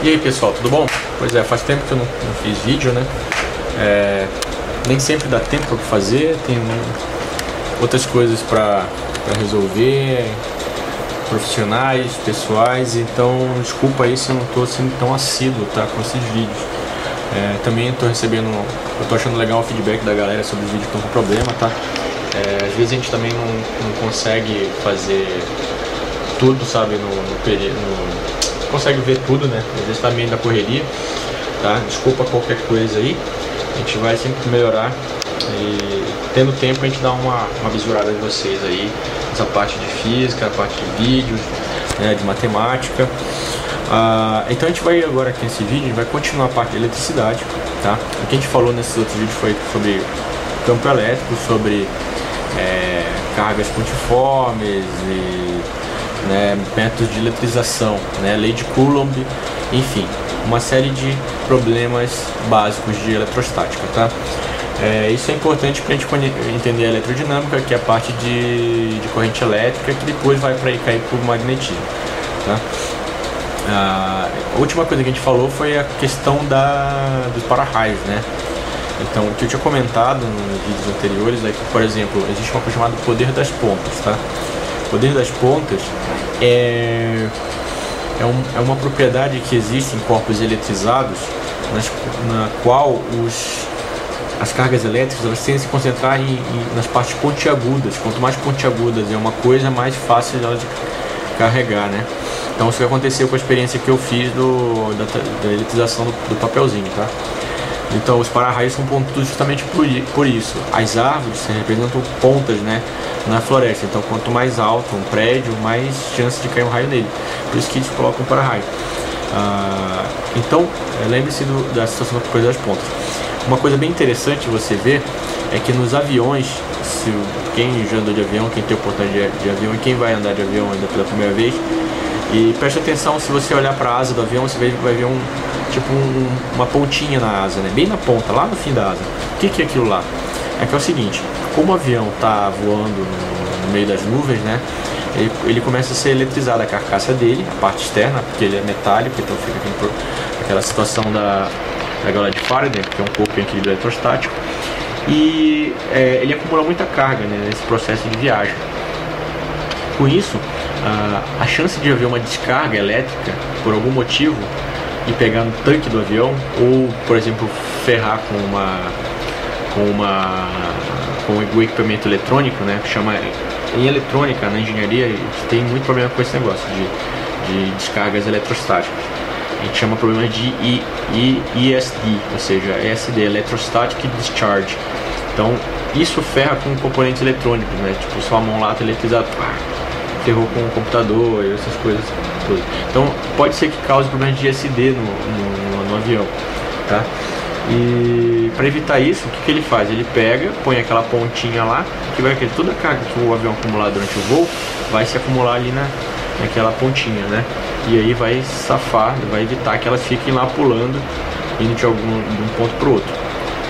E aí pessoal, tudo bom? Pois é, faz tempo que eu não fiz vídeo, né? Nem sempre dá tempo para fazer, tem outras coisas para resolver, profissionais, pessoais, então desculpa aí se eu não estou sendo tão assíduo, tá, com esses vídeos. Também estou recebendo, eu tô achando legal o feedback da galera sobre os vídeos que estão com problema, tá? Às vezes a gente também não consegue fazer tudo, sabe, não consegue ver tudo, né? Às vezes tá meio da correria, tá? Desculpa qualquer coisa aí, a gente vai sempre melhorar e tendo tempo a gente dá uma visurada de vocês aí, essa parte de física, a parte de vídeos, né, de matemática. Então a gente vai agora aqui nesse vídeo, a gente vai continuar a parte de eletricidade, tá? O que a gente falou nesses outros vídeos foi sobre campo elétrico, sobre cargas pontiformes e métodos de eletrização, lei de Coulomb, enfim, uma série de problemas básicos de eletrostática, tá? Isso é importante para a gente entender a eletrodinâmica, que é a parte de corrente elétrica, que depois vai para cair para o magnetismo, tá? A última coisa que a gente falou foi a questão dos para-raios, né? Então, o que eu tinha comentado nos vídeos anteriores é que, por exemplo, existe uma coisa chamada poder das pontas, tá? O poder das pontas é uma propriedade que existe em corpos eletrizados, na qual as cargas elétricas elas tendem a se concentrar nas partes pontiagudas. Quanto mais pontiagudas é uma coisa, mais fácil ela de carregar, né? Então isso que aconteceu com a experiência que eu fiz da eletrização do papelzinho, tá? Então os para-raios são pontudos justamente por isso. As árvores representam pontas, né, na floresta. Então quanto mais alto um prédio, mais chance de cair um raio nele. Por isso que eles colocam um para-raio. Então lembre-se da situação da coisa das pontas. Uma coisa bem interessante você ver é que nos aviões, quem já andou de avião, quem tem oportunidade de avião e quem vai andar de avião ainda pela primeira vez, e preste atenção, se você olhar para a asa do avião, você vai ver uma pontinha na asa, né? Bem na ponta, lá no fim da asa. O que é aquilo lá? É que é o seguinte, como o avião está voando no meio das nuvens, né? Ele começa a ser eletrizado, a carcaça dele, a parte externa, porque ele é metálico, então fica aquela situação da gaiola de Faraday, que é um pouco em equilíbrio eletrostático, e ele acumula muita carga, né, nesse processo de viagem. Com isso, a chance de haver uma descarga elétrica por algum motivo e pegar no tanque do avião, ou por exemplo ferrar com o equipamento eletrônico, né, que chama em eletrônica, na engenharia, tem muito problema com esse negócio de descargas eletrostáticas. A gente chama problema de ESD, ou seja, ESD, Electrostatic Discharge. Então isso ferra com componentes eletrônicos, né, tipo sua mão lá está eletrizada, ferrou com o computador e essas coisas todas. Então pode ser que cause problemas de ESD no avião, tá? E para evitar isso, o que ele faz? Ele pega, põe aquela pontinha lá, que vai ter toda a carga que o avião acumular durante o voo, vai se acumular ali naquela pontinha, né? E aí vai safar, vai evitar que elas fiquem lá pulando, indo de um ponto para o outro,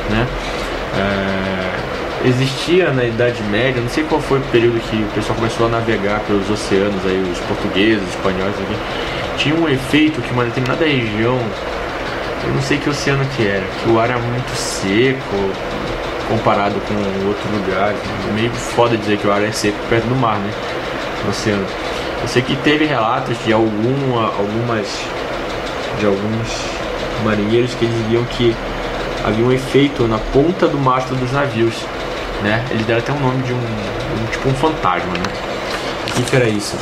né? Existia na Idade Média, não sei qual foi o período que o pessoal começou a navegar pelos oceanos, aí os portugueses, os espanhóis, aqui, tinha um efeito que uma determinada região, eu não sei que oceano que era, que o ar era muito seco comparado com outro lugar. É meio foda dizer que o ar é seco perto do mar, né, no oceano. Eu sei que teve relatos de alguns marinheiros que eles diziam que havia um efeito na ponta do mastro dos navios, né? Eles deram até um nome de tipo um fantasma, né? O que era isso?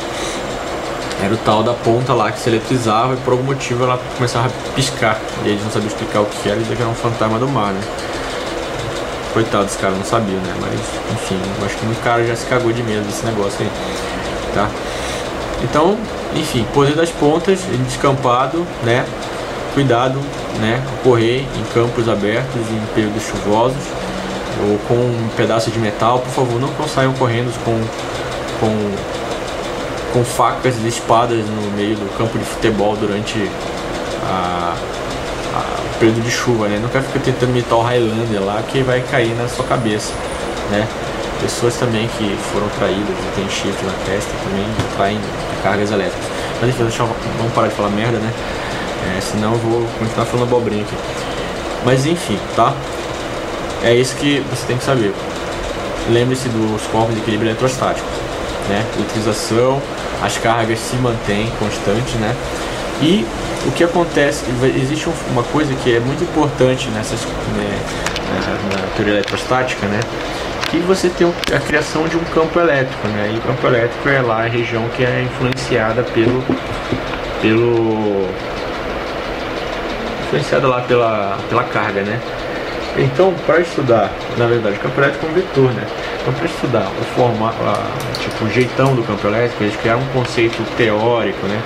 Era o tal da ponta lá que se eletrizava e por algum motivo ela começava a piscar. E eles não sabiam explicar o que era e dizer que era um fantasma do mar, né? Coitado dos caras, não sabiam, né? Mas, enfim, eu acho que muito cara já se cagou de medo desse negócio aí, tá? Então, enfim, poder das pontas, descampado, né? Cuidado, né? Correr em campos abertos, em períodos chuvosos, ou com um pedaço de metal, por favor, não saiam correndo com facas e espadas no meio do campo de futebol durante o período de chuva, né? Nunca fica tentando imitar o Highlander lá, que vai cair na sua cabeça, né? Pessoas também que foram traídas e tem chifre na testa também traem cargas elétricas. Mas enfim, vamos parar de falar merda, né? Senão eu vou continuar falando abobrinha aqui. Mas enfim, tá? É isso que você tem que saber. Lembre-se dos corpos de equilíbrio eletrostático, né? Utilização, as cargas se mantêm constantes, né? E o que acontece, existe uma coisa que é muito importante nessas, né, na teoria eletrostática, né? Que você tem a criação de um campo elétrico, né? E o campo elétrico é lá a região que é influenciada influenciada lá pela carga, né? Então, para estudar, na verdade, o campo elétrico é um vetor, né? Então, para estudar o jeitão do campo elétrico, eles criaram um conceito teórico, né?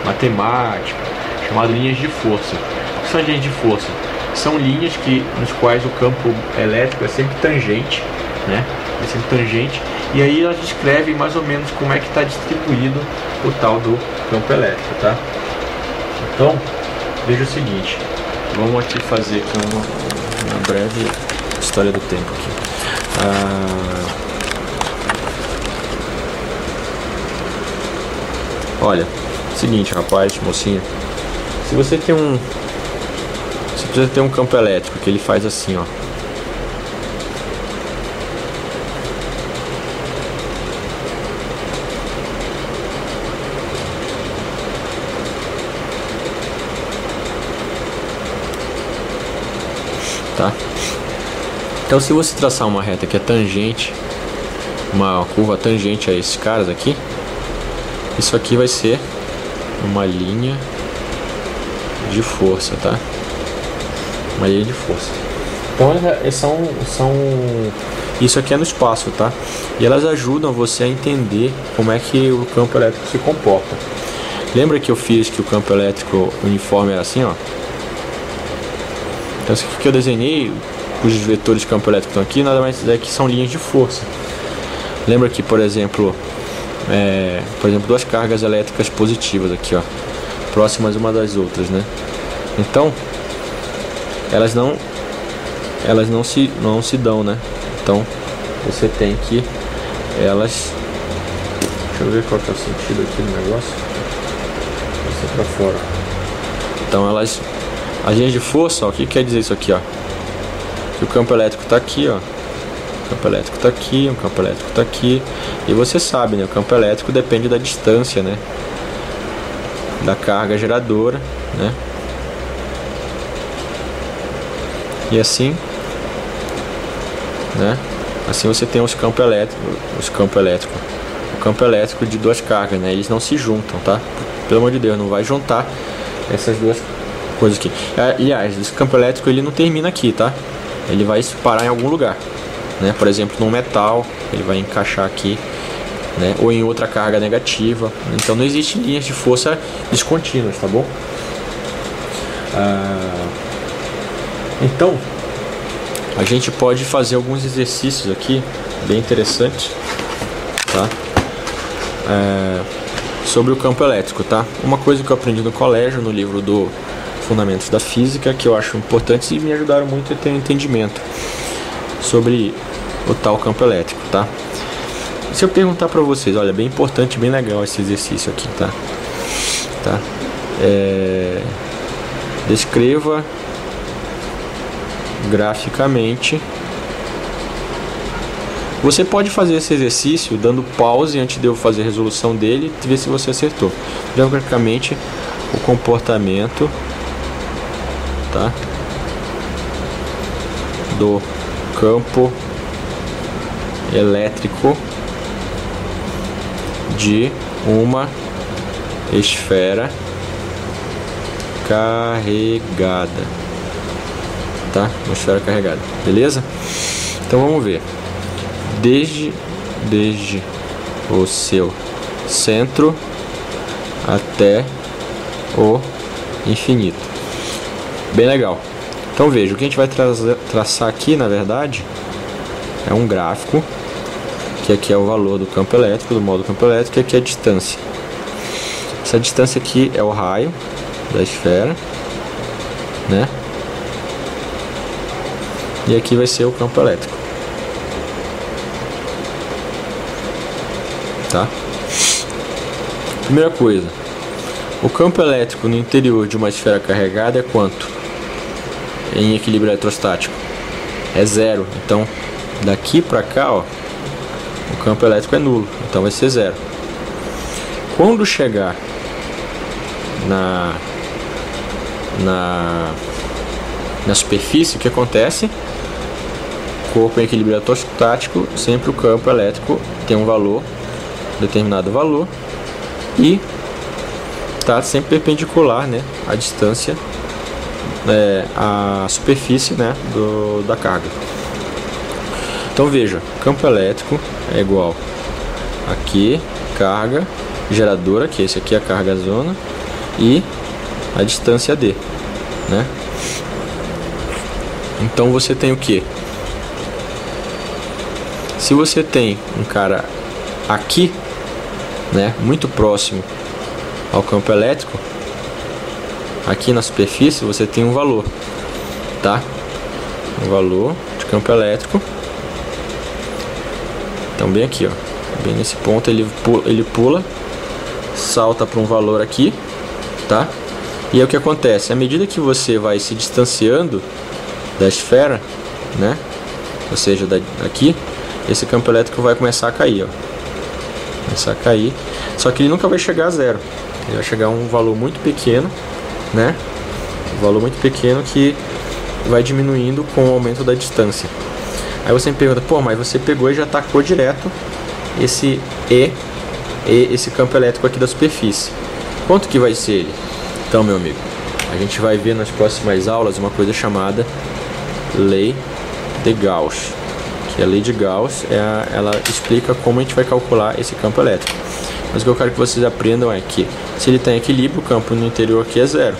Matemático, chamado linhas de força. O que são as linhas de força? São linhas nos quais o campo elétrico é sempre tangente, né? É sempre tangente, e aí elas descrevem mais ou menos como é que está distribuído o tal do campo elétrico, tá? Então, veja o seguinte, vamos aqui fazer aqui uma breve história do tempo aqui. Olha, seguinte, rapaz, mocinha, se você precisa ter um campo elétrico que ele faz assim, ó. Tá? Então, se você traçar uma reta que é tangente, uma curva tangente a esses caras aqui, isso aqui vai ser uma linha de força, tá? Uma linha de força. Então, isso aqui é no espaço, tá? E elas ajudam você a entender como é que o campo elétrico se comporta. Lembra que eu fiz que o campo elétrico uniforme era assim, ó? Então, isso aqui que eu desenhei, os vetores de campo elétrico estão aqui, nada mais é que são linhas de força. Lembra que, por exemplo, duas cargas elétricas positivas aqui, ó, próximas uma das outras, né? Então, elas não se dão, né? Então, você tem que deixa eu ver qual que é o sentido aqui do negócio. Isso é pra fora. Então, as linhas de força, ó, o que quer dizer isso aqui, ó? Que o campo elétrico está aqui, ó. O campo elétrico está aqui, o campo elétrico está aqui. E você sabe, né? O campo elétrico depende da distância, né? Da carga geradora, né? E assim, né? Assim você tem os campos elétricos, o campo elétrico de duas cargas, né? Eles não se juntam, tá? Pelo amor de Deus, não vai juntar essas duas coisas aqui. Aliás, esse campo elétrico ele não termina aqui, tá? Ele vai se parar em algum lugar, né? Por exemplo, num metal, ele vai encaixar aqui, né? Ou em outra carga negativa. Então não existe linhas de força descontínuas, tá bom? Então, a gente pode fazer alguns exercícios aqui, bem interessantes, tá? Sobre o campo elétrico, tá? Uma coisa que eu aprendi no colégio, no livro do Fundamentos da Física, que eu acho importante e me ajudaram muito a ter um entendimento sobre o tal campo elétrico, tá? Se eu perguntar para vocês, olha, bem importante, bem legal esse exercício aqui, tá? Descreva graficamente. Você pode fazer esse exercício dando pause antes de eu fazer a resolução dele e ver se você acertou. Graficamente, o comportamento, tá? Do campo elétrico de uma esfera carregada, tá? Uma esfera carregada, beleza? Então vamos ver. Desde o seu centro até o infinito. Bem legal. Então veja, o que a gente vai traçar aqui, na verdade, é um gráfico, que aqui é o valor do campo elétrico, do módulo do campo elétrico, e aqui é a distância. Essa distância aqui é o raio da esfera, né? E aqui vai ser o campo elétrico, tá? Primeira coisa, O campo elétrico no interior de uma esfera carregada é quanto? Em equilíbrio eletrostático? É 0. Então, daqui para cá, ó, o campo elétrico é nulo. Então vai ser 0. Quando chegar na superfície, o que acontece? Corpo em equilíbrio eletrostático, sempre o campo elétrico tem um valor, determinado valor, e está sempre perpendicular, né, à distância, à superfície, né, da carga. Então veja, campo elétrico é igual aqui, carga geradora, que esse aqui é a carga zona, e a distância D, né? Então você tem o que? Se você tem um cara aqui, né, muito próximo ao campo elétrico, aqui na superfície você tem um valor, tá? Um valor de campo elétrico. Então bem aqui, ó, bem nesse ponto ele pula, salta para um valor aqui, tá? E é o que acontece, à medida que você vai se distanciando da esfera, né, ou seja, daqui, esse campo elétrico vai começar a cair, ó, começar a cair, só que ele nunca vai chegar a 0, ele vai chegar a um valor muito pequeno, né, um valor muito pequeno que vai diminuindo com o aumento da distância. Aí você me pergunta, pô, mas você pegou e já tacou direto esse esse campo elétrico aqui da superfície. Quanto que vai ser ele? Então, meu amigo, a gente vai ver nas próximas aulas uma coisa chamada Lei de Gauss. Que a Lei de Gauss ela explica como a gente vai calcular esse campo elétrico. Mas o que eu quero que vocês aprendam é que se ele tem equilíbrio, o campo no interior aqui é 0.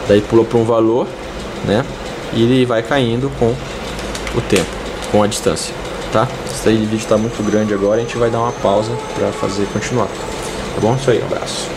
Daí pula para um valor, né? E ele vai caindo com o tempo, com a distância, tá? Esse vídeo está muito grande agora, a gente vai dar uma pausa para fazer continuar. Tá bom? Isso aí, um abraço.